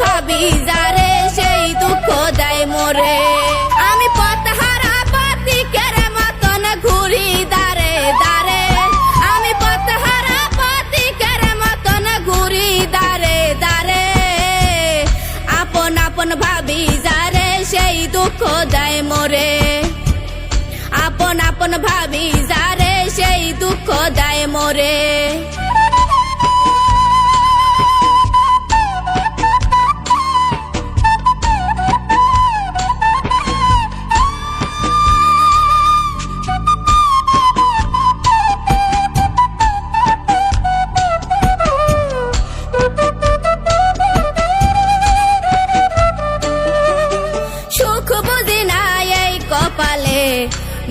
ভাবি যারে সেই দুঃখ দেয় মোরে আমি পথহারা পথিকের মতন ঘুরি দারে দারে আমি পথহারা পথিকের মতন ঘুরি দারে দারে আপন আপন ভাবি যারে সেই দুঃখ দেয় মোরে আপন আপন ভাবি যারে সেই দুঃখ দেয় মোরে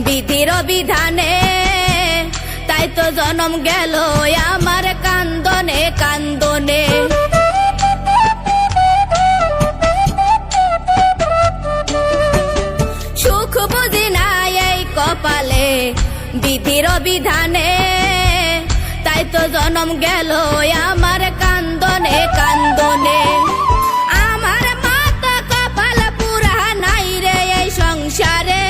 বিধির বিধানে তাই তো জন্ম গেল আমার কান্দনে কান্দনে সুখ বুঝি না এই কপালে বিধির বিধানে তাই তো জন্ম গেল আমার কান্দনে কান্দনে আমার মাত কপাল পুরা নাই রে এই সংসারে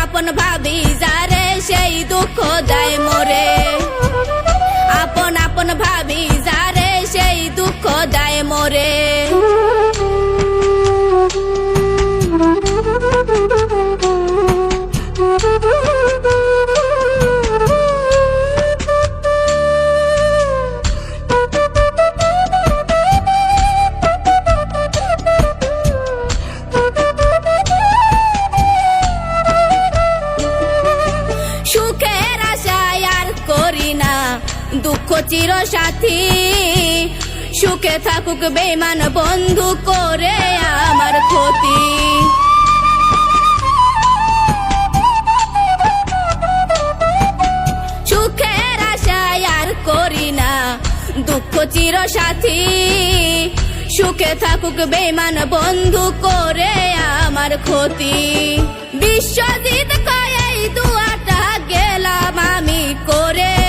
আপন ভাবি যারে সেই দুঃখ দেয় মোরে আপন আপন ভাবি যারে সেই দুঃখ দেয় মোরে দুঃখ চির সাথী সুখে থাকুক বেঈমান বন্ধু করে আমার ক্ষতি সুখের আশায় আর করি না দুঃখ চির সাথী সুখে থাকুক বেঈমান বন্ধু করে আমার ক্ষতি বিশ্বজিৎ কয় এই দুয়াটা গেলাম আমি করে